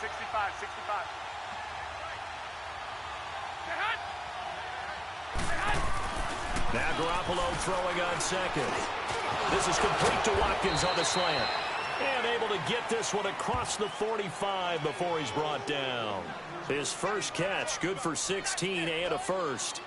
65, 65. Now Garoppolo throwing on second. This is complete to Watkins on the slant. And able to get this one across the 45 before he's brought down. His first catch, good for 16 and a first.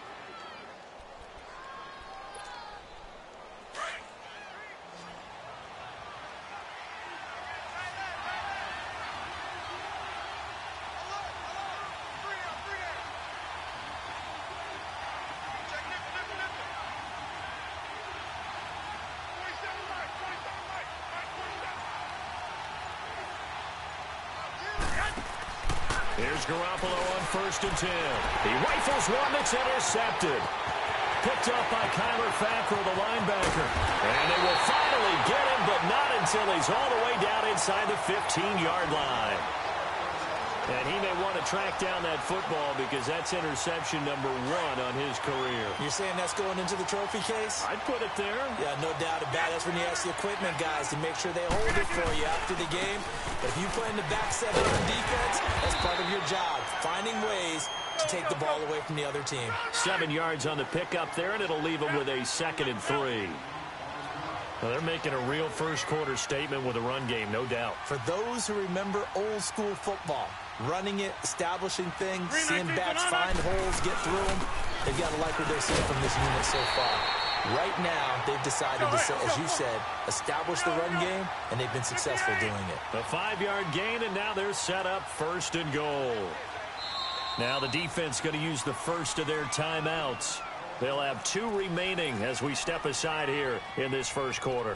Here's Garoppolo on 1st and 10. He rifles one that's intercepted. Picked up by Kyler Fackrell, the linebacker. And they will finally get him, but not until he's all the way down inside the 15-yard line. And he may want to track down that football because that's interception number 1 on his career. You're saying that's going into the trophy case? I'd put it there. Yeah, no doubt about it. That's when you ask the equipment guys to make sure they hold it for you after the game. But if you play in the back 7 on defense, that's part of your job, finding ways to take the ball away from the other team. 7 yards on the pickup there, and it'll leave them with a 2nd and 3. Well, they're making a real first-quarter statement with a run game, no doubt. For those who remember old-school football, running it, establishing things, seeing backs find holes, get through them, they've got to like what they're seeing from this unit so far. Right now, they've decided to, as you said, establish the run game, and they've been successful doing it. A 5-yard gain, and now they're set up 1st and goal. Now the defense going to use the first of their timeouts. They'll have 2 remaining as we step aside here in this first quarter.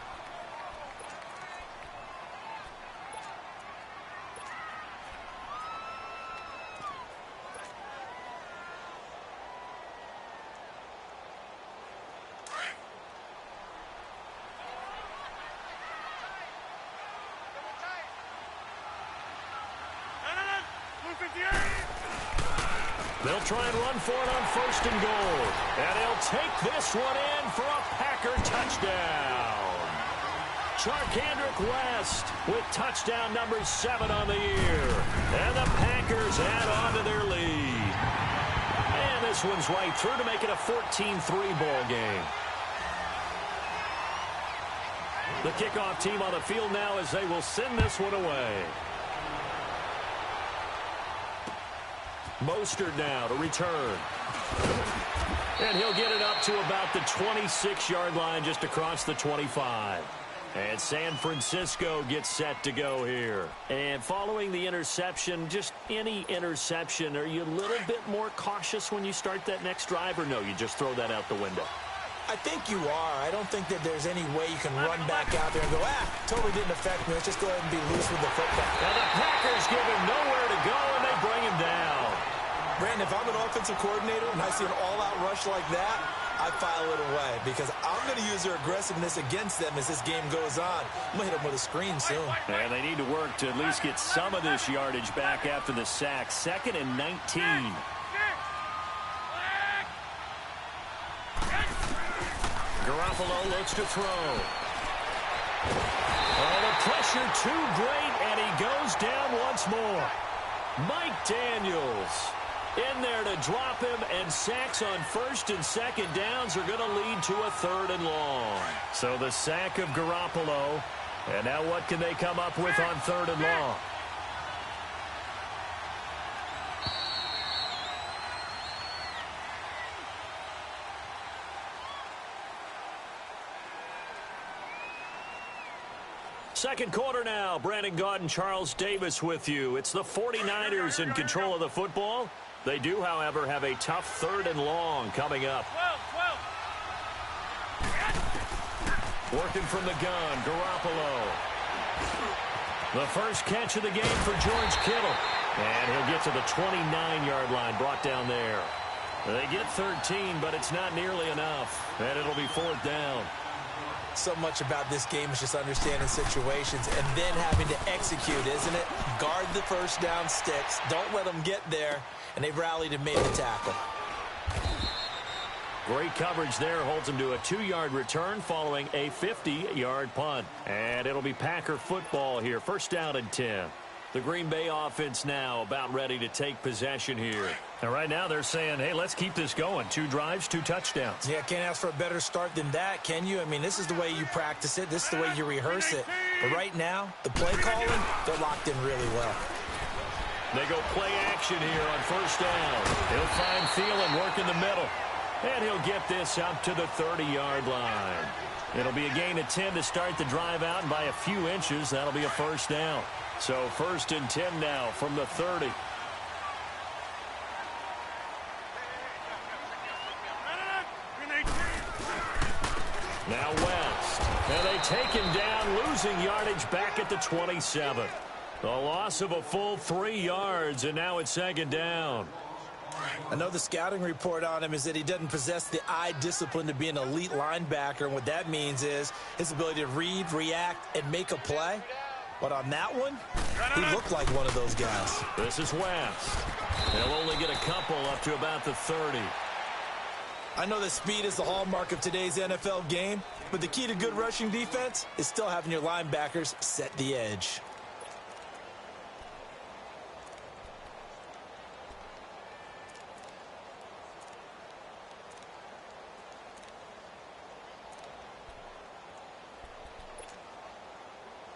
They'll try and run for it on 1st and goal. And he'll take this one in for a Packer touchdown. Charkandrick West with touchdown number 7 on the year. And the Packers add on to their lead. And this one's right through to make it a 14-3 ball game. The kickoff team on the field now as they will send this one away. Mostert now to return. And he'll get it up to about the 26-yard line just across the 25. And San Francisco gets set to go here. And following the interception, just any interception, are you a little bit more cautious when you start that next drive, or no, you just throw that out the window? I think you are. I don't think that there's any way you can run back out there and go, totally didn't affect me. Let's just go ahead and be loose with the football. And the Packers give him nowhere to go, and they bring him down. Brandon, if I'm an offensive coordinator and I see an all-out rush like that, I file it away because I'm going to use their aggressiveness against them as this game goes on. I'm going to hit them with a screen soon. And they need to work to at least get some of this yardage back after the sack. 2nd and 19. Garoppolo looks to throw. Oh, the pressure too great, and he goes down once more. Mike Daniels in there to drop him, and sacks on 1st and 2nd downs are going to lead to a 3rd and long. So the sack of Garoppolo, and now what can they come up with on 3rd and long? Second quarter now. Brandon Gaudin and Charles Davis with you. It's the 49ers in control of the football. They do, however, have a tough 3rd and long coming up. 12. Working from the gun, Garoppolo. The first catch of the game for George Kittle. And he'll get to the 29-yard line, brought down there. They get 13, but it's not nearly enough. And it'll be 4th down. So much about this game is just understanding situations and then having to execute, isn't it? Guard the first down sticks. Don't let them get there. And they've rallied and made the tackle. Great coverage there. Holds him to a 2-yard return following a 50-yard punt. And it'll be Packer football here. 1st down and 10. The Green Bay offense now about ready to take possession here. And right now they're saying, hey, let's keep this going. 2 drives, 2 touchdowns. Yeah, can't ask for a better start than that, can you? I mean, this is the way you practice it. This is the way you rehearse it. But right now, the play calling, they're locked in really well. They go play action here on first down. He'll find Thielen working the middle. And he'll get this up to the 30-yard line. It'll be a gain of 10 to start the drive out, and by a few inches, that'll be a first down. So 1st and 10 now from the 30. Now West. And they take him down, losing yardage back at the 27. A loss of a full 3 yards, and now it's 2nd down. I know the scouting report on him is that he doesn't possess the eye discipline to be an elite linebacker, and what that means is his ability to read, react, and make a play. But on that one, he looked like one of those guys. This is West. They'll only get a couple up to about the 30. I know that speed is the hallmark of today's NFL game, but the key to good rushing defense is still having your linebackers set the edge.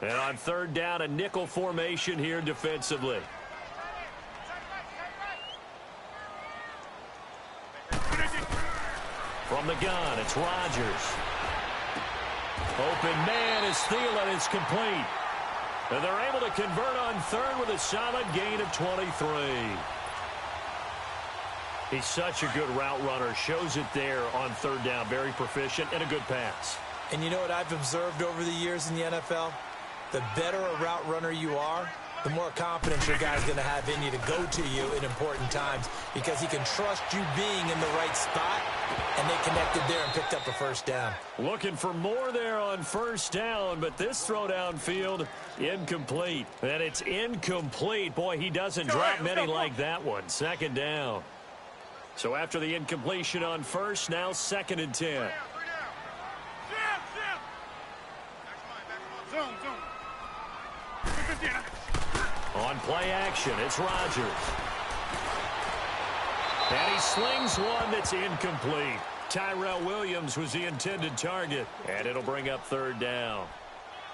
And on 3rd down, a nickel formation here defensively. From the gun, it's Rodgers. Open man is Thielen. It's complete. And they're able to convert on 3rd with a solid gain of 23. He's such a good route runner. Shows it there on 3rd down. Very proficient and a good pass. And you know what I've observed over the years in the NFL? The better a route runner you are, the more confidence your guy's going to have in you to go to you in important times because he can trust you being in the right spot, and they connected there and picked up a first down. Looking for more there on 1st down, but this throw downfield, incomplete. And it's incomplete. Boy, he doesn't drop many like that one. 2nd down. So after the incompletion on 1st, now 2nd and 10. On play action, it's Rodgers. And he slings one that's incomplete. Tyrell Williams was the intended target, and it'll bring up 3rd down.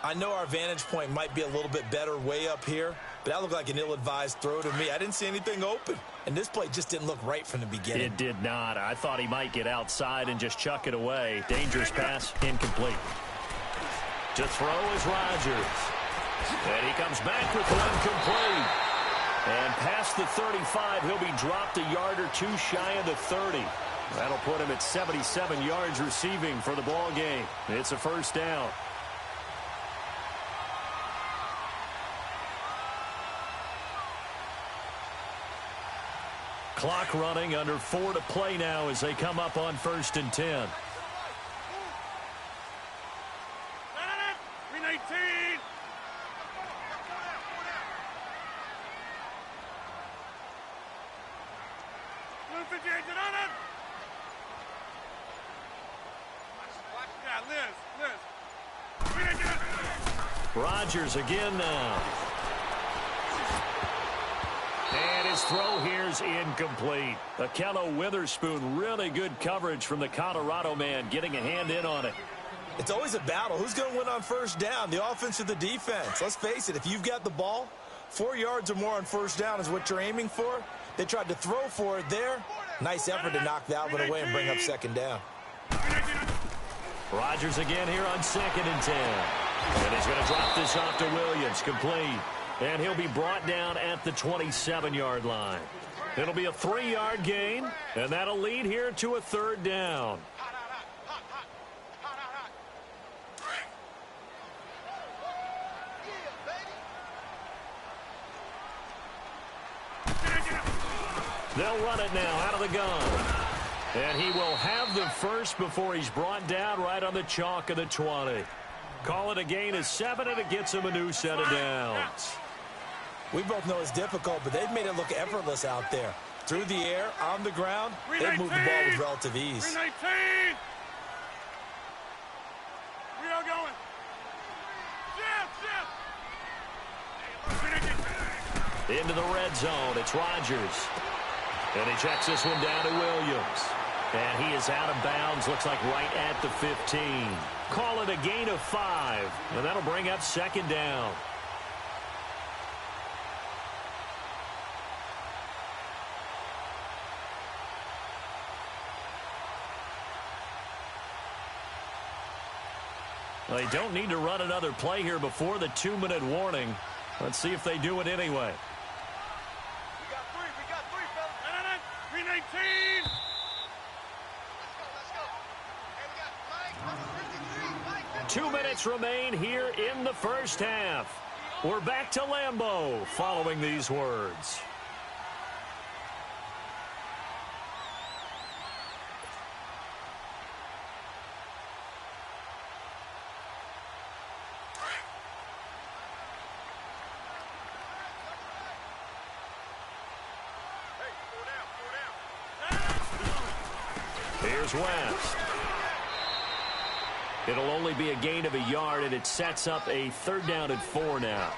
I know our vantage point might be a little bit better way up here, but that looked like an ill-advised throw to me. I didn't see anything open, and this play just didn't look right from the beginning. It did not. I thought he might get outside and just chuck it away. Dangerous pass, incomplete. To throw is Rodgers. And he comes back with one complete. And past the 35, he'll be dropped a yard or 2 shy of the 30. That'll put him at 77 yards receiving for the ball game. It's a 1st down. Clock running, under 4 to play now as they come up on 1st and 10. Rodgers again now. And his throw here's incomplete. Akello Witherspoon, really good coverage from the Colorado man, getting a hand in on it. It's always a battle. Who's going to win on 1st down, the offense or the defense? Let's face it, if you've got the ball, 4 yards or more on 1st down is what you're aiming for. They tried to throw for it there. Nice effort to knock that one away and bring up 2nd down. Rodgers again here on 2nd and 10. And he's going to drop this off to Williams, complete. And he'll be brought down at the 27-yard line. It'll be a 3-yard gain, and that'll lead here to a 3rd down. They'll run it now out of the gun. And he will have the first before he's brought down right on the chalk of the 20. Call it a gain of 7, and it gets him a new set of downs. We both know it's difficult, but they've made it look effortless out there. Through the air, on the ground, they've moved the ball with relative ease. 319! We are going. Shift! Into the red zone, it's Rodgers. And he checks this one down to Williams. And he is out of bounds, looks like right at the 15. Call it a gain of 5, and that'll bring up second down. They don't need to run another play here before the 2-minute warning. Let's see if they do it anyway. We got three, fellas. 319. Let's go. Hey, we got Mike, 2 minutes remain here in the first half. We're back to Lambeau following these words. Here's West. It'll only be a gain of a yard, and it sets up a 3rd down and 4 now.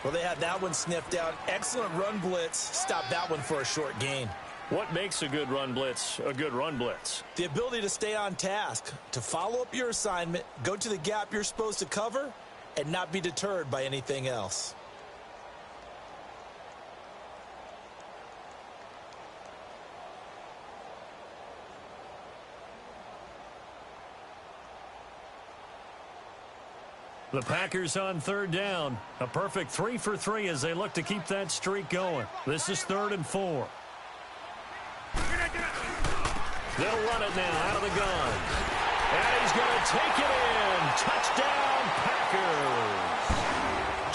Well, they had that one sniffed out. Excellent run blitz. Stop that one for a short gain. What makes a good run blitz a good run blitz? The ability to stay on task, to follow up your assignment, go to the gap you're supposed to cover, and not be deterred by anything else. The Packers on 3rd down. A perfect 3 for 3 as they look to keep that streak going. This is 3rd and 4. They'll run it now out of the gun. And he's going to take it in. Touchdown, Packers.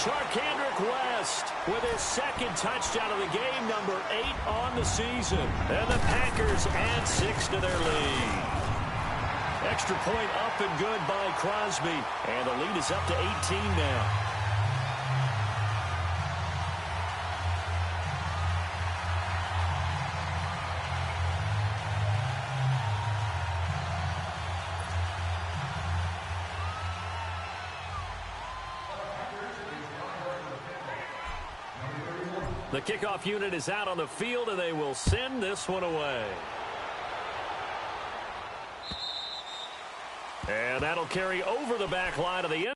Charkandrick West with his 2nd touchdown of the game, number 8 on the season. And the Packers add 6 to their lead. Extra point up and good by Crosby. And the lead is up to 18 now. The kickoff unit is out on the field, and they will send this one away. And that'll carry over the back line of the end.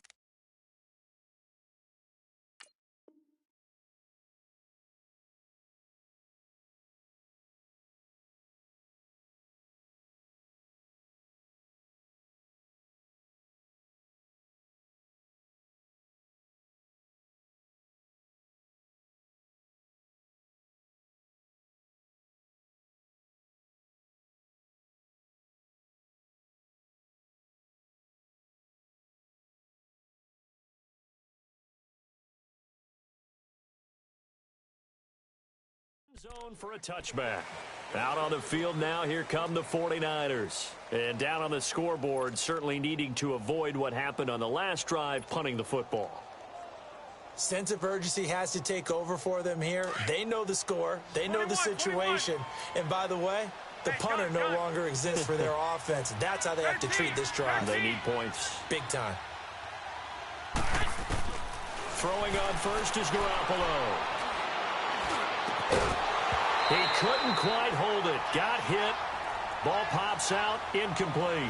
Zone for a touchback. Out on the field now, here come the 49ers. And down on the scoreboard, certainly needing to avoid what happened on the last drive, punting the football. Sense of urgency has to take over for them here. They know the score. They know the situation. And by the way, the punter no longer exists for their offense. That's how they have to treat this drive. They need points. Big time. Throwing on first is Garoppolo. He couldn't quite hold it. Got hit. Ball pops out. Incomplete.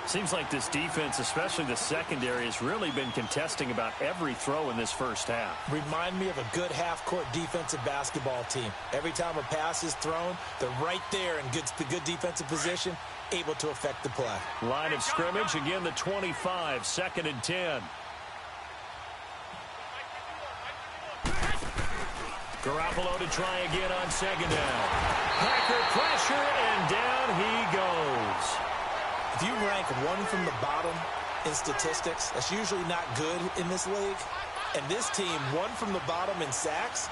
Seems like this defense, especially the secondary, has really been contesting about every throw in this first half. Remind me of a good half-court defensive basketball team. Every time a pass is thrown, they're right there in good defensive position, able to affect the play. Line of scrimmage, again the 25, 2nd and 10. Garoppolo to try again on 2nd down. Packer pressure, and down he goes. If you rank one from the bottom in statistics, that's usually not good in this league. And this team, one from the bottom in sacks,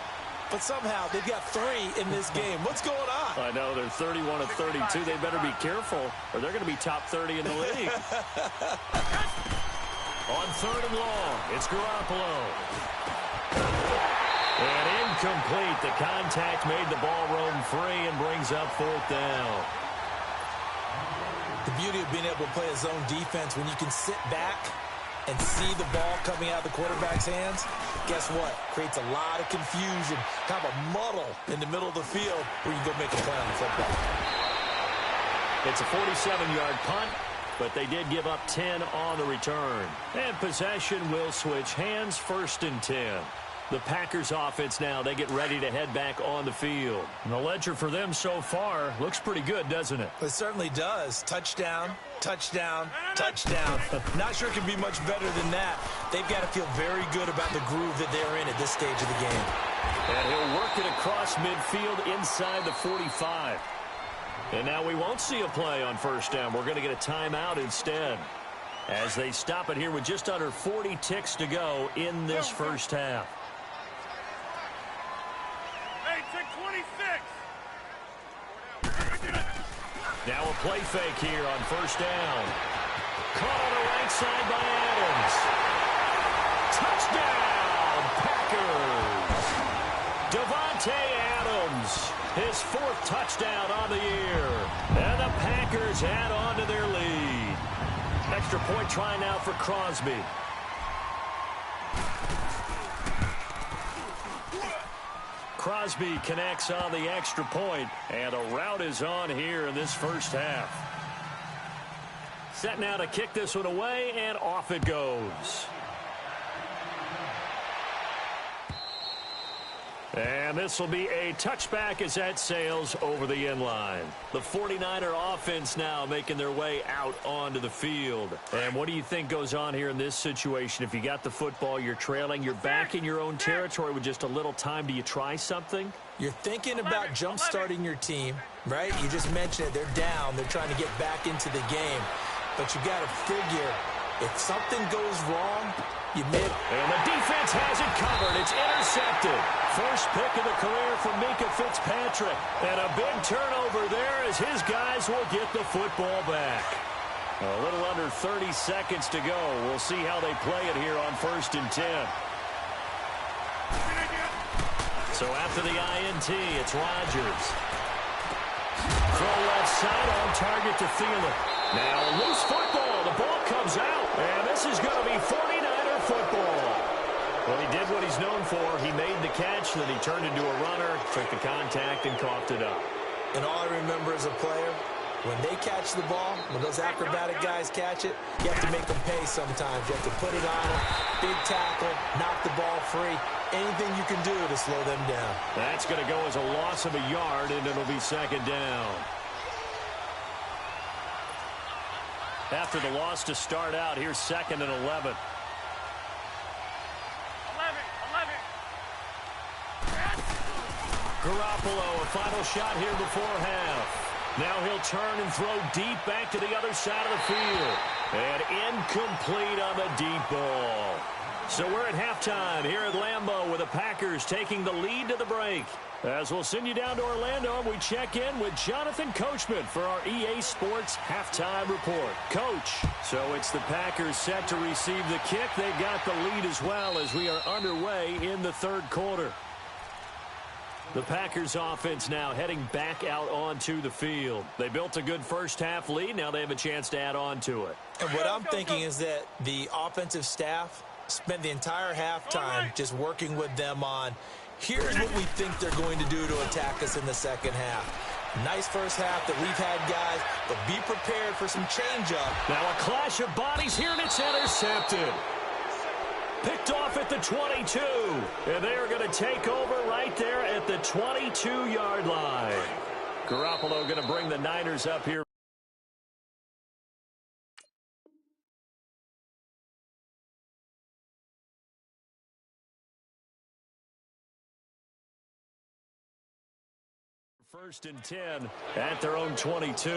but somehow they've got 3 in this game. What's going on? I know, they're 31 of 32. They better be careful, or they're going to be top 30 in the league. On 3rd and long, it's Garoppolo. And incomplete. The contact made the ball roam free and brings up 4th down. The beauty of being able to play a zone defense when you can sit back and see the ball coming out of the quarterback's hands, guess what? Creates a lot of confusion, kind of a muddle in the middle of the field where you go make a play on the football. It's a 47-yard punt, but they did give up 10 on the return. And possession will switch hands, 1st and 10. The Packers offense now, they get ready to head back on the field. And the ledger for them so far looks pretty good, doesn't it? It certainly does. Touchdown, touchdown, touchdown. Not sure it can be much better than that. They've got to feel very good about the groove that they're in at this stage of the game. And he'll work it across midfield inside the 45. And now we won't see a play on 1st down. We're going to get a timeout instead, as they stop it here with just under 40 ticks to go in this first half. Hey, check 26. Now a play fake here on 1st down. Caught on the right side by Adams. Touchdown, Packers. Davante Adams, his 4th touchdown on the year. And the Packers add on to their lead. Extra point try now for Crosby. Crosby connects on the extra point, and a rout is on here in this first half. Set now to kick this one away, and off it goes. And this will be a touchback as that sails over the end line. The 49er offense now making their way out onto the field. And what do you think goes on here in this situation? If you got the football, you're trailing, you're back in your own territory with just a little time. Do you try something? You're thinking about jump-starting your team, right? You just mentioned it. They're down. They're trying to get back into the game. But you got to figure, if something goes wrong, you made it. And the defense has it covered. It's intercepted. First pick of the career for Minka Fitzpatrick. And a big turnover there as his guys will get the football back. A little under 30 seconds to go. We'll see how they play it here on 1st and 10. So after the INT, it's Rodgers. Throw left side on target to Thielen. Now a loose football. The ball comes out. And this is going to be 49er football. Well, he did what he's known for. He made the catch, then he turned into a runner, took the contact, and coughed it up. And all I remember as a player, when they catch the ball, when those acrobatic guys catch it, you have to make them pay sometimes. You have to put it on them, big tackle, knock the ball free. Anything you can do to slow them down. That's going to go as a loss of a yard, and it'll be 2nd down. After the loss to start out, here's 2nd and 11. Garoppolo, a final shot here before half. Now he'll turn and throw deep back to the other side of the field. And incomplete on the deep ball. So we're at halftime here at Lambeau with the Packers taking the lead to the break. As we'll send you down to Orlando, we check in with Jonathan Coachman for our EA Sports Halftime Report. Coach, so it's the Packers set to receive the kick. They've got the lead as well as we are underway in the 3rd quarter. The Packers offense now heading back out onto the field. They built a good first half lead. Now they have a chance to add on to it. And what I'm thinking is that the offensive staff spent the entire halftime just working with them on, here's what we think they're going to do to attack us in the second half. Nice first half that we've had, guys, but be prepared for some change-up. Now a clash of bodies here, and it's intercepted. Picked off at the 22, and they are going to take over right there at the 22-yard line. Garoppolo going to bring the Niners up here. First and 10 at their own 22.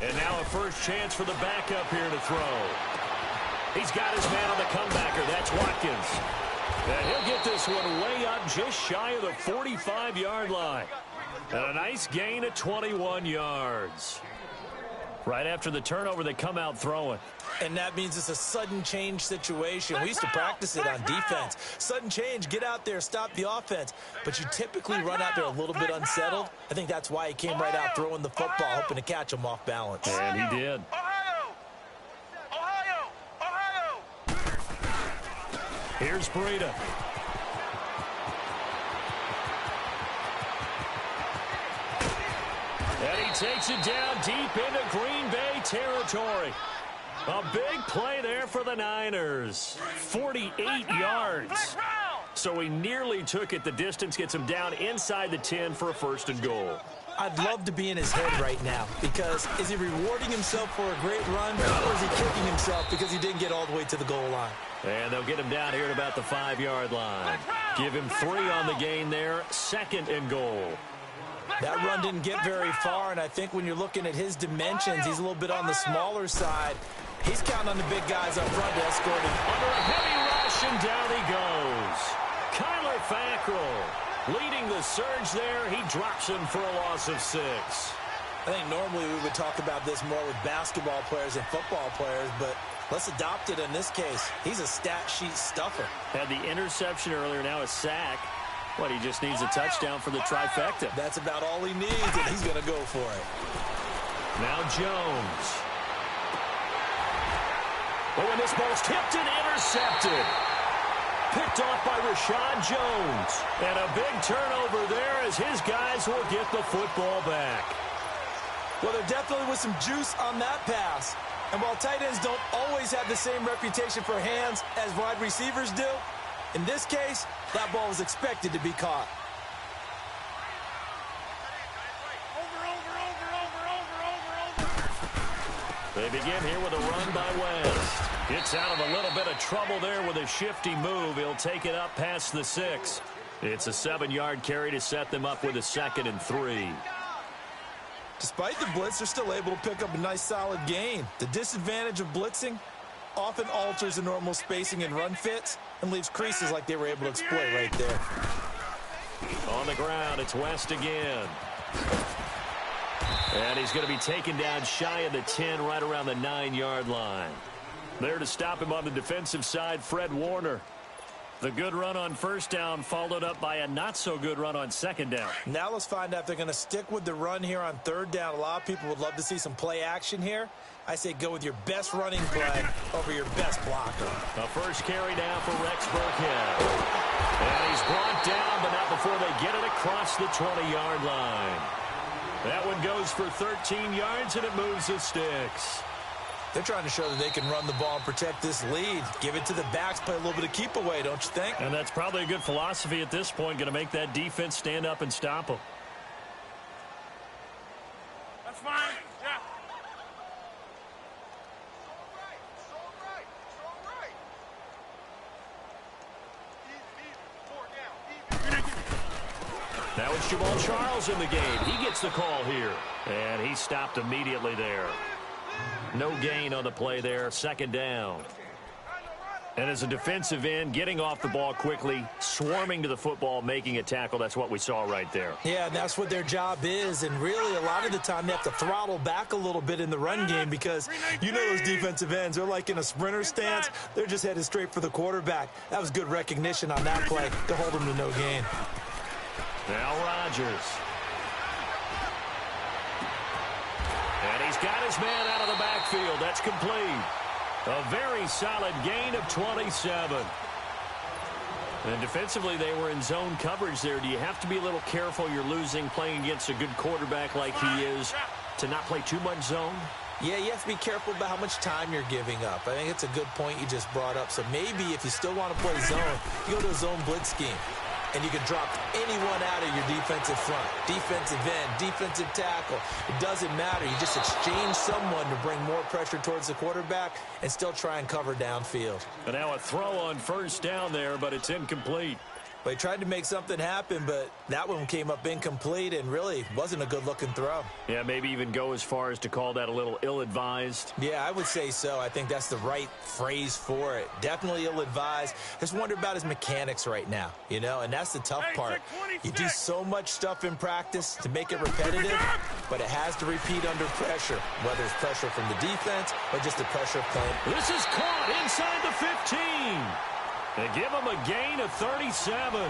And now a first chance for the backup here to throw. He's got his man on the comebacker. That's Watkins. And he'll get this one way up just shy of the 45-yard line. And a nice gain of 21 yards. Right after the turnover, they come out throwing. And that means it's a sudden change situation. We used to practice it on defense. Sudden change, get out there, stop the offense. But you typically run out there a little bit unsettled. I think that's why he came right out throwing the football, hoping to catch him off balance. And he did. Here's Breida. And he takes it down deep into Green Bay territory. A big play there for the Niners. 48 yards. So he nearly took it the distance, gets him down inside the 10 for a 1st and goal. I'd love to be in his head right now, because is he rewarding himself for a great run, or is he kicking himself because he didn't get all the way to the goal line? And they'll get him down here at about the 5-yard line. Give him 3 on the gain there, 2nd and goal. That run didn't get very far, and I think when you're looking at his dimensions, he's a little bit on the smaller side. He's counting on the big guys up front to escort him. Under a heavy rush, and down he goes. Kyler Fackrell leading the surge there. He drops him for a loss of 6. I think normally we would talk about this more with basketball players and football players, but let's adopt it in this case. He's a stat sheet stuffer. Had the interception earlier, now a sack. What, he just needs a touchdown for the trifecta. That's about all he needs, and he's going to go for it. Now Jones. Oh, and this ball's tipped and intercepted. Picked off by Rashad Jones. And a big turnover there as his guys will get the football back. Well, there definitely was some juice on that pass. And while tight ends don't always have the same reputation for hands as wide receivers do, in this case, that ball was expected to be caught. They begin here with a run by West. Gets out of a little bit of trouble there with a shifty move. He'll take it up past the 6. It's a 7-yard carry to set them up with a 2nd and 3. Despite the blitz, they're still able to pick up a nice solid gain. The disadvantage of blitzing often alters the normal spacing and run fits and leaves creases like they were able to exploit right there. On the ground, it's West again. And he's going to be taken down shy of the 10, right around the 9-yard line. There to stop him on the defensive side, Fred Warner. The good run on 1st down followed up by a not-so-good run on 2nd down. Now let's find out if they're going to stick with the run here on 3rd down. A lot of people would love to see some play action here. I say go with your best running play over your best blocker. A first carry down for Rex Burkhead. And he's brought down, but not before they get it across the 20-yard line. That one goes for 13 yards, and it moves the sticks. They're trying to show that they can run the ball and protect this lead. Give it to the backs, play a little bit of keep away, don't you think? And that's probably a good philosophy at this point, going to make that defense stand up and stop them. That's fine. Yeah. Now it's Jamal Charles in the game. He gets the call here. And he stopped immediately there. No gain on the play there. 2nd down. And as a defensive end, getting off the ball quickly, swarming to the football, making a tackle, that's what we saw right there. Yeah, and that's what their job is. And really, a lot of the time, they have to throttle back a little bit in the run game because you know those defensive ends, they're like in a sprinter stance. They're just headed straight for the quarterback. That was good recognition on that play to hold them to no gain. Now Rodgers. And he's got his man out of the backfield. That's complete. A very solid gain of 27. And defensively, they were in zone coverage there. Do you have to be a little careful? You're losing playing against a good quarterback like he is to not play too much zone? Yeah, you have to be careful about how much time you're giving up. I think it's a good point you just brought up. So maybe if you still want to play zone, you go to a zone blitz scheme. And you can drop anyone out of your defensive front. Defensive end, defensive tackle. It doesn't matter. You just exchange someone to bring more pressure towards the quarterback and still try and cover downfield. And now a throw on 1st down there, but it's incomplete. But he tried to make something happen, but that one came up incomplete and really wasn't a good-looking throw. Yeah, maybe even go as far as to call that a little ill-advised. Yeah, I would say so. I think that's the right phrase for it. Definitely ill-advised. Just wonder about his mechanics right now, you know, and that's the tough part. You do so much stuff in practice to make it repetitive, but it has to repeat under pressure, whether it's pressure from the defense or just the pressure of playing. This is caught inside the 15. They give him a gain of 37.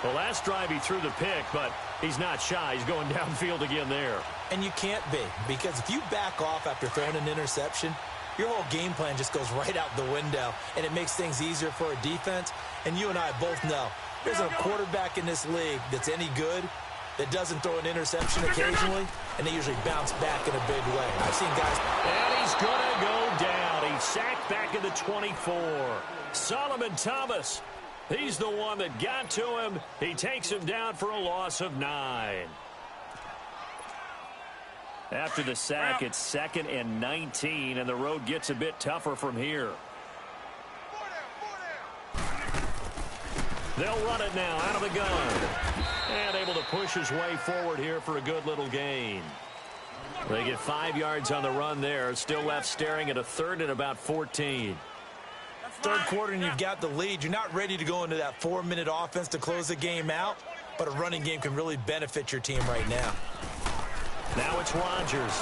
The last drive he threw the pick, but he's not shy. He's going downfield again there. And you can't be, because if you back off after throwing an interception, your whole game plan just goes right out the window, and it makes things easier for a defense. And you and I both know there's a quarterback in this league that's any good that doesn't throw an interception occasionally, and they usually bounce back in a big way. I've seen guys... And he's going to go down. He's sacked back at the 24. Solomon Thomas, he's the one that got to him. He takes him down for a loss of 9. After the sack, it's 2nd and 19, and the road gets a bit tougher from here. They'll run it now out of the gun. And able to push his way forward here for a good little gain. They get 5 yards on the run there. Still left staring at a 3rd and about 14. Third quarter and you've got the lead. You're not ready to go into that 4-minute offense to close the game out, but a running game can really benefit your team right now. Now it's Rodgers.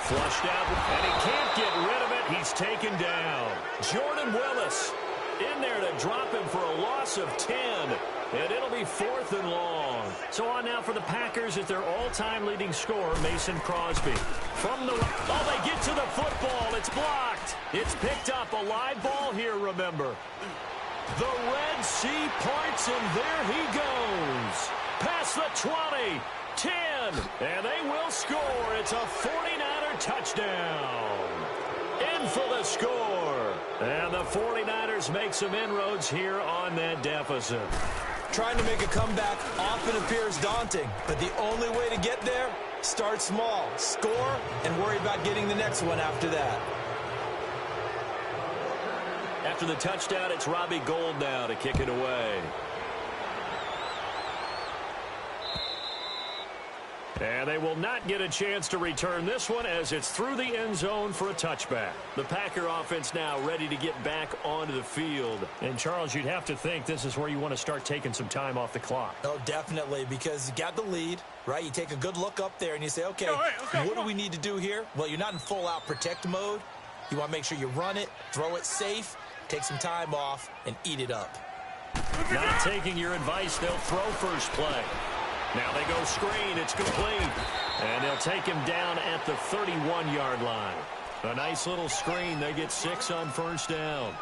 Flushed out, and he can't get rid of it. He's taken down. Jordan Willis in there to drop him for a loss of 10. And it'll be 4th and long. So on now for the Packers at their all-time leading scorer, Mason Crosby. From the... Oh, they get to the football. It's blocked. It's picked up. A live ball here, remember. The Red Sea parts, and there he goes. Past the 20, 10, and they will score. It's a 49er touchdown. In for the score. And the 49ers make some inroads here on that deficit. Trying to make a comeback often appears daunting, but the only way to get there, start small, score, and worry about getting the next one after that. After the touchdown, it's Robbie Gould now to kick it away. And they will not get a chance to return this one as it's through the end zone for a touchback. The Packer offense now ready to get back onto the field. And, Charles, you'd have to think this is where you want to start taking some time off the clock. Oh, definitely, because you got the lead, right? You take a good look up there and you say, okay, what do we need to do here? Well, you're not in full-out protect mode. You want to make sure you run it, throw it safe, take some time off, and eat it up. Not taking your advice, they'll throw first play. Now they go screen. It's complete. And they'll take him down at the 31-yard line. A nice little screen. They get 6 on first down.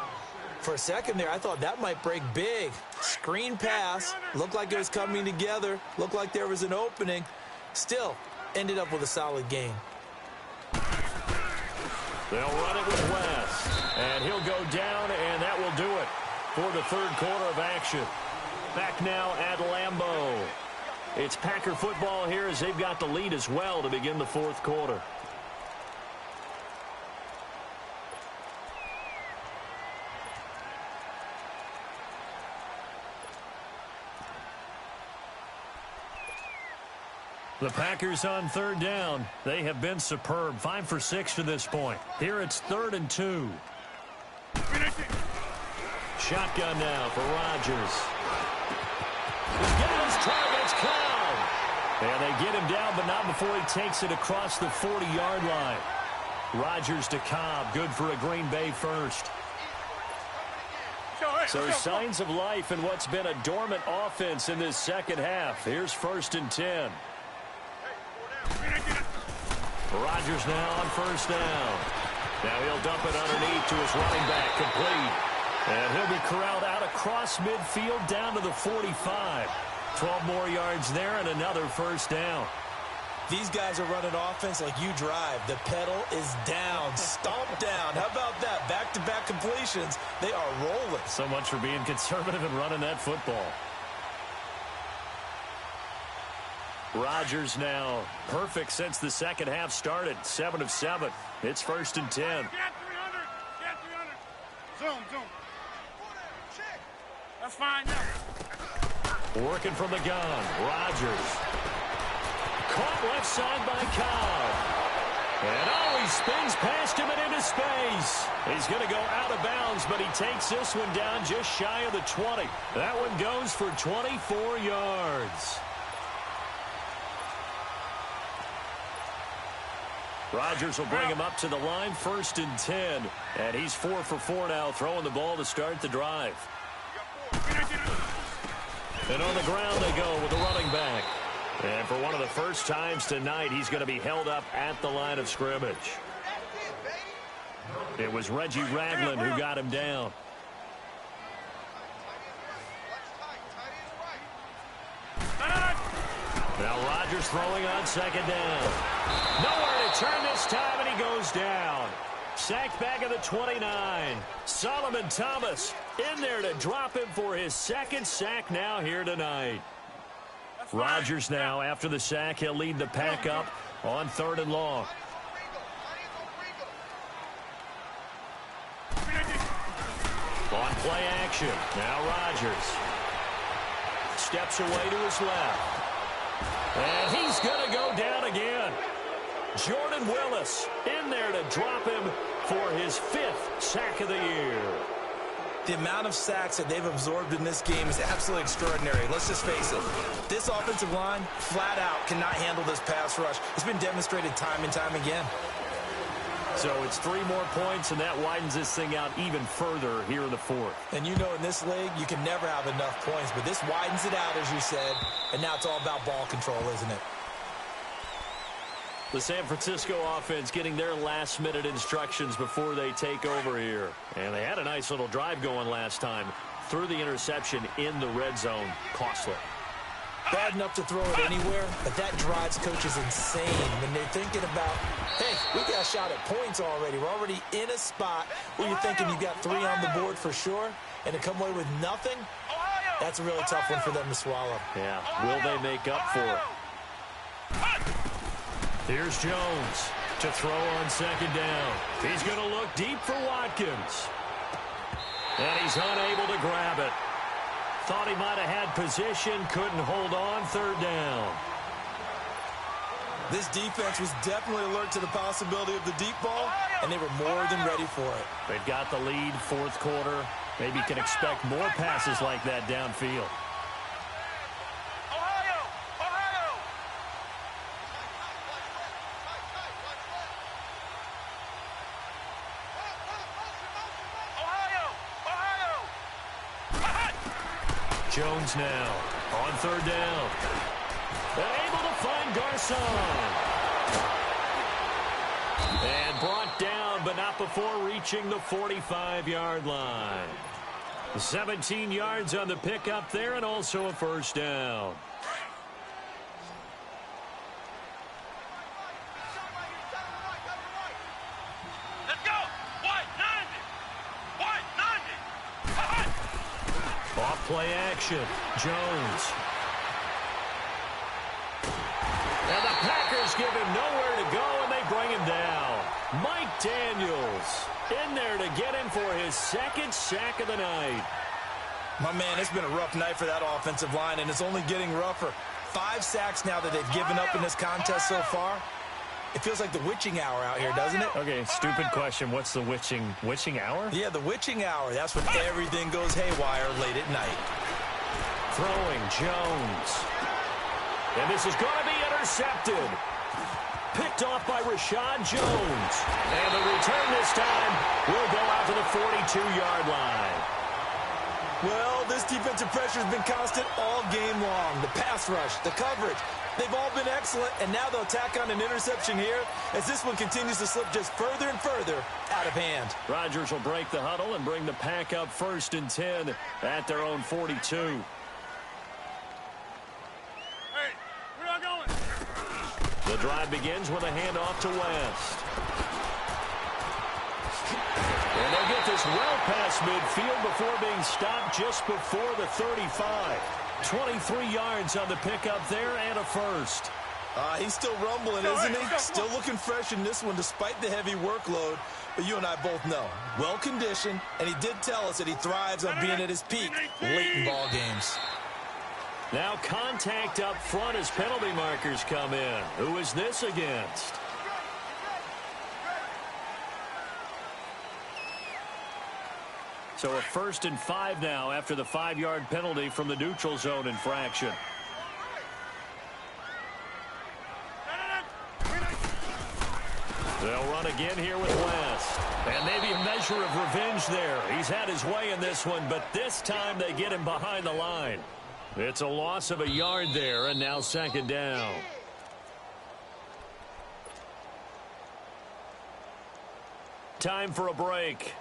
For a second there, I thought that might break big. Screen pass. Looked like it was coming together. Looked like there was an opening. Still, ended up with a solid game. They'll run it with West. And he'll go down, and that will do it for the third quarter of action. Back now at Lambeau. It's Packer football here as they've got the lead as well to begin the fourth quarter. The Packers on third down. They have been superb. 5 for 6 to this point. Here it's 3rd and 2. Shotgun now for Rodgers. He's got his targets cloud. And they get him down, but not before he takes it across the 40-yard line. Rodgers to Cobb. Good for a Green Bay first. So signs of life in what's been a dormant offense in this second half. Here's 1st and 10. Rodgers now on first down. Now he'll dump it underneath to his running back, complete. And he'll be corralled out across midfield down to the 45. 12 more yards there and another first down. These guys are running offense like you drive. The pedal is down, stomp down. How about that? Back-to-back completions. They are rolling. So much for being conservative and running that football. Rodgers now perfect since the second half started. 7 of 7. It's 1st and 10. Get 300. Get 300. Zoom. That's fine now. Working from the gun, Rodgers. Caught left side by Cobb. And he spins past him and into space. He's going to go out of bounds, but he takes this one down just shy of the 20. That one goes for 24 yards. Rodgers will bring him up to the line, 1st and 10. And he's 4 for 4 now, throwing the ball to start the drive. And on the ground they go with the running back. And for one of the first times tonight, he's going to be held up at the line of scrimmage. It was Reggie Ragland who got him down. Now Rodgers throwing on 2nd down. Nowhere to turn this time, and he goes down. Sacked back at the 29. Solomon Thomas in there to drop him for his 2nd sack now here tonight. Rodgers now, after the sack, he'll lead the pack up on 3rd and long. On play action, now Rodgers. Steps away to his left. And he's going to go down again. Jordan Willis in there to drop him for his 5th sack of the year. The amount of sacks that they've absorbed in this game is absolutely extraordinary. Let's just face it. This offensive line, flat out, cannot handle this pass rush. It's been demonstrated time and time again. So it's 3 more points, and that widens this thing out even further here in the 4th. And you know in this league, you can never have enough points, but this widens it out, as you said, and now it's all about ball control, isn't it? The San Francisco offense getting their last-minute instructions before they take over here. And they had a nice little drive going last time. Threw the interception in the red zone. Costly. Bad enough to throw it anywhere, but that drives coaches insane when they're thinking about, hey, we got a shot at points already. We're already in a spot where you're thinking you got 3 on the board for sure, and to come away with nothing, that's a really tough one for them to swallow. Yeah, will they make up for it? Here's Jones to throw on 2nd down. He's going to look deep for Watkins. And he's unable to grab it. Thought he might have had position, couldn't hold on, 3rd down. This defense was definitely alert to the possibility of the deep ball, and they were more than ready for it. They've got the lead, 4th quarter. Maybe can expect more passes like that downfield. Jones now on 3rd down. Able to find Garcon. And brought down, but not before reaching the 45-yard line. 17 yards on the pickup there, and also a 1st down. Let's go! White 90! Off play action. Jones. And the Packers give him nowhere to go, and they bring him down. Mike Daniels in there to get him for his 2nd sack of the night. My man, it's been a rough night for that offensive line, and it's only getting rougher. 5 sacks now that they've given up in this contest so far. It feels like the witching hour out here, doesn't it? Okay, stupid question. What's the witching hour? Yeah, the witching hour. That's when everything goes haywire late at night. Throwing Jones. And this is going to be intercepted. Picked off by Rashad Jones. And the return this time will go out to the 42-yard line. Well, this defensive pressure has been constant all game long. The pass rush, the coverage, they've all been excellent, and now they'll tack on an interception here as this one continues to slip just further and further out of hand. Rodgers will break the huddle and bring the pack up 1st and 10 at their own 42. Hey, where y'all going? The drive begins with a handoff to West. And they'll get this well past midfield before being stopped just before the 35. 23 yards on the pickup there and a 1st. He's still rumbling, isn't he? Still looking fresh in this one despite the heavy workload. But you and I both know, well-conditioned, and he did tell us that he thrives on being at his peak late in ball games. Now contact up front as penalty markers come in. Who is this against? So a 1st and 5 now after the 5-yard penalty from the neutral zone infraction. They'll run again here with West. And maybe a measure of revenge there. He's had his way in this one, but this time they get him behind the line. It's a loss of a yard there, and now 2nd down. Time for a break.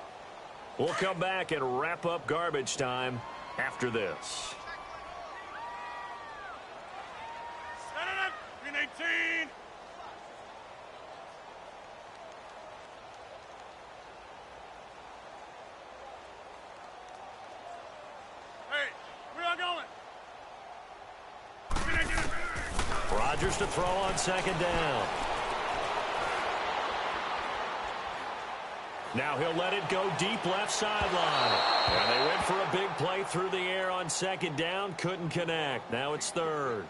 We'll come back and wrap up garbage time after this. Set it up. Green 18. Hey, we are going. Rodgers to throw on 2nd down. Now he'll let it go deep left sideline. And they went for a big play through the air on 2nd down. Couldn't connect. Now it's 3rd.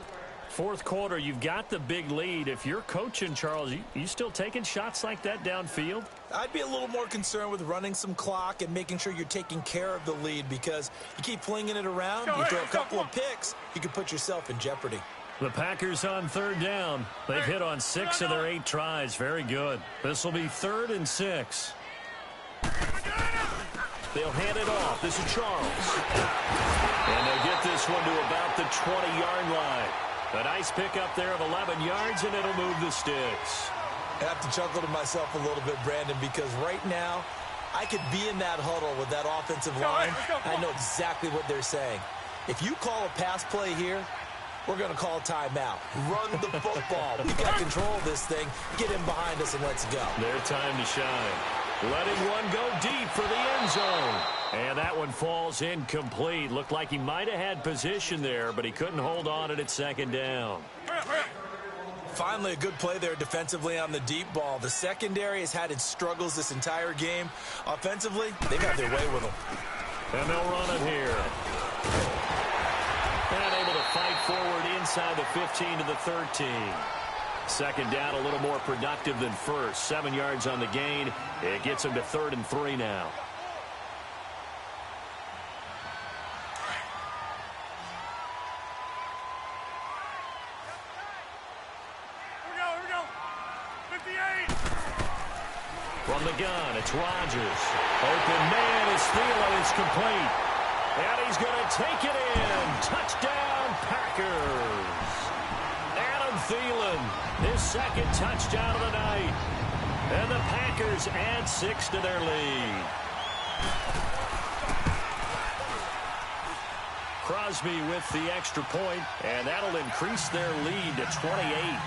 4th quarter, you've got the big lead. If you're coaching, Charles, you still taking shots like that downfield? I'd be a little more concerned with running some clock and making sure you're taking care of the lead, because you keep flinging it around, you throw a couple of picks, you can put yourself in jeopardy. The Packers on 3rd down. They've hit on 6 of their 8 tries. Very good. This will be 3rd and 6. They'll hand it off. This is Charles. And they'll get this one to about the 20-yard line. A nice pickup there of 11 yards, and it'll move the sticks. I have to chuckle to myself a little bit, Brandon, because right now I could be in that huddle with that offensive line. I know exactly what they're saying. If you call a pass play here, we're going to call a timeout. Run the football. We've got control of this thing. Get him behind us and let's go. Their time to shine. Letting one go deep for the end zone. And that one falls incomplete. Looked like he might have had position there, but he couldn't hold on it at 2nd down. Finally, a good play there defensively on the deep ball. The secondary has had its struggles this entire game. Offensively, they've had their way with them. And they'll run it here. And able to fight forward inside the 15 to the 13. 2nd down, a little more productive than 1st. 7 yards on the gain. It gets him to 3rd and 3 now. Here we go. 58. From the gun, it's Rodgers. Open man is Thielen. It's complete. And he's going to take it in. Touchdown, Packers. Adam Thielen, his 2nd touchdown of the night. And the Packers add 6 to their lead. Crosby with the extra point, and that'll increase their lead to 28.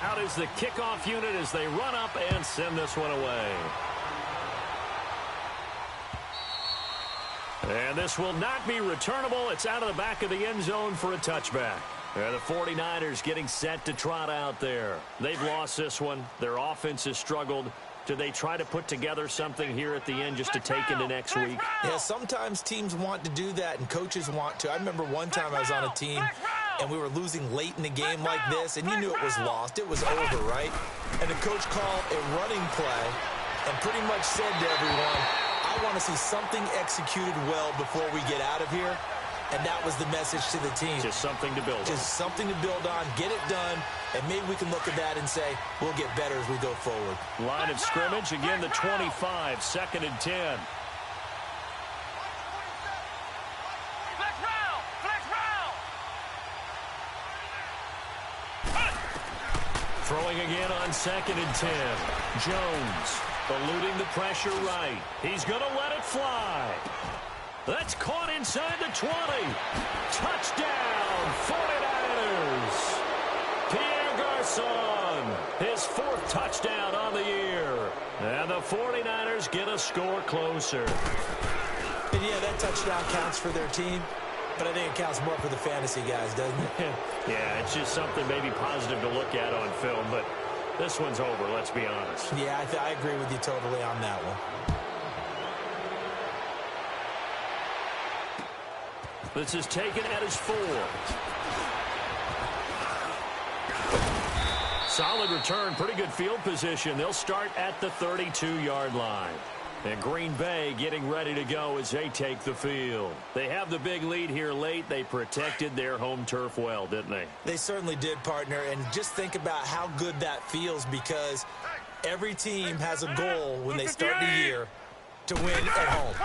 Out is the kickoff unit as they run up and send this one away. And this will not be returnable. It's out of the back of the end zone for a touchback. The 49ers getting set to trot out there. They've lost this one. Their offense has struggled. Do they try to put together something here at the end just to take into next week? Yeah, sometimes teams want to do that and coaches want to. I remember one time I was on a team and we were losing late in the game like this, and you knew it was lost. It was over, right? And the coach called a running play and pretty much said to everyone, I want to see something executed well before we get out of here. And that was the message to the team. Just something to build on. Just something to build on, get it done, and maybe we can look at that and say, we'll get better as we go forward. Line of scrimmage, again the 25, 2nd and 10. Flex round! Flex round! Throwing again on 2nd and 10. Jones eluding the pressure right. He's going to let it fly. That's caught inside the 20. Touchdown, 49ers. Pierre Garçon, his 4th touchdown on the year. And the 49ers get a score closer. And yeah, that touchdown counts for their team, but I think it counts more for the fantasy guys, doesn't it? Yeah, it's just something maybe positive to look at on film, but This one's over, let's be honest. Yeah, I agree with you totally on that one. This is taken at his 4. Solid return, pretty good field position. They'll start at the 32-yard line. And Green Bay getting ready to go as they take the field. They have the big lead here late. They protected their home turf well, didn't they? They certainly did, partner. And just think about how good that feels, because every team has a goal when they start the year to win at home.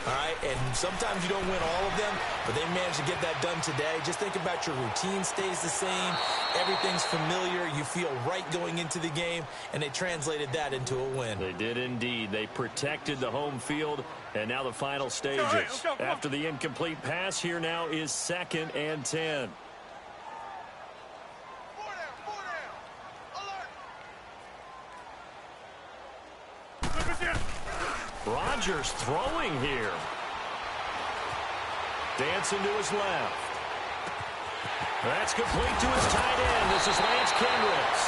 All right? And sometimes you don't win all of them, but they managed to get that done today. Just think about your routine stays the same. Everything's familiar. You feel right going into the game, and they translated that into a win. They did indeed. They protected the home field, and now the final stages. After the incomplete pass, here now is 2nd and 10. Rodgers throwing here. Dancing to his left. That's complete to his tight end. This is Lance Kendricks.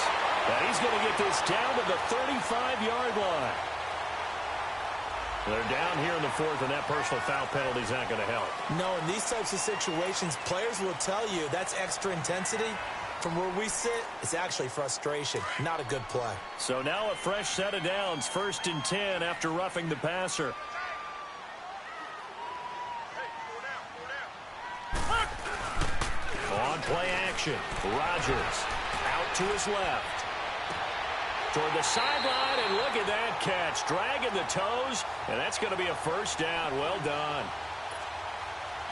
And he's going to get this down to the 35-yard line. They're down here in the 4th, and that personal foul penalty is not going to help. No, in these types of situations, players will tell you that's extra intensity. From where we sit, it's actually frustration. Not a good play. So now a fresh set of downs. 1st and 10 after roughing the passer. On play action. Rodgers out to his left. Toward the sideline, and look at that catch. Dragging the toes, and that's going to be a first down. Well done.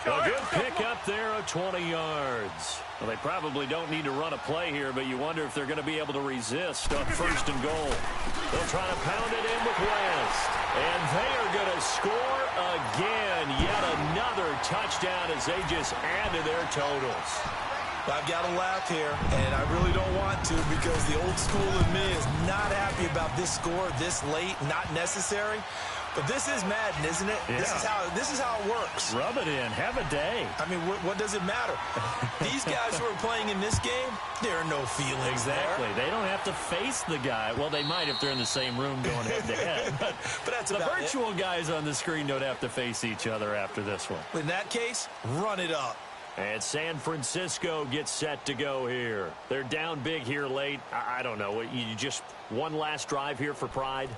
A good pickup there of 20 yards. Well, they probably don't need to run a play here, but you wonder if they're going to be able to resist on 1st and goal. They'll try to pound it in with West. And they are going to score again. Yet another touchdown as they just add to their totals. I've got to laugh here, and I really don't want to, because the old school in me is not happy about this score this late, not necessary. But this is Madden, isn't it? Yeah. This is how it works. Rub it in. Have a day. I mean, what does it matter? These guys who are playing in this game, there are no feelings exactly. there. They don't have to face the guy. Well, they might if they're in the same room going head-to-head. But that's the about virtual guys on the screen don't have to face each other after this one. In that case, run it up. And San Francisco gets set to go here. They're down big here late. I don't know. You just one last drive here for pride?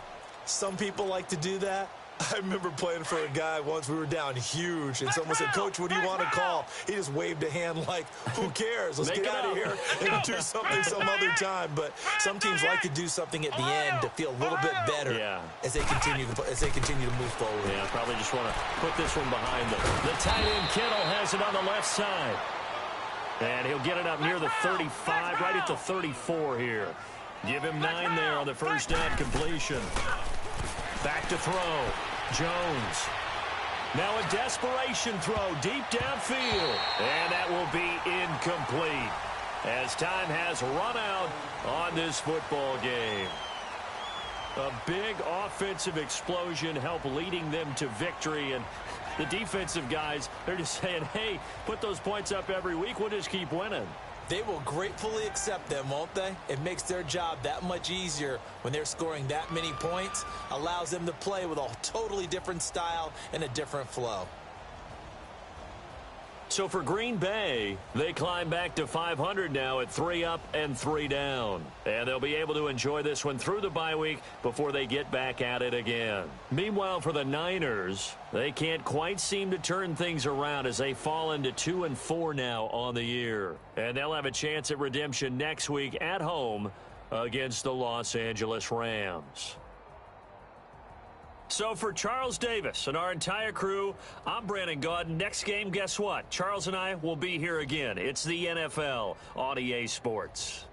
Some people like to do that. I remember playing for a guy once. We were down huge, and someone said, "Coach, what do you want to call?" He just waved a hand like, "Who cares? Let's get out of here and do something some other time." But some teams like to do something at the end to feel a little bit better as they continue to move forward. Yeah, probably just want to put this one behind them. The tight end Kittle has it on the left side, and he'll get it up near the 35, right at the 34 here. Give him 9 there on the first down completion. Back to throw. Jones. Now a desperation throw deep downfield. And that will be incomplete as time has run out on this football game. A big offensive explosion helped leading them to victory. And the defensive guys, they're just saying, hey, put those points up every week. We'll just keep winning. They will gratefully accept them, won't they? It makes their job that much easier when they're scoring that many points. Allows them to play with a totally different style and a different flow. So for Green Bay, they climb back to 500 now at 3 up and 3 down. And they'll be able to enjoy this one through the bye week before they get back at it again. Meanwhile, for the Niners, they can't quite seem to turn things around as they fall into 2-4 now on the year. And they'll have a chance at redemption next week at home against the Los Angeles Rams. So for Charles Davis and our entire crew, I'm Brandon Gaudin. Next game, guess what? Charles and I will be here again. It's the NFL on EA Sports.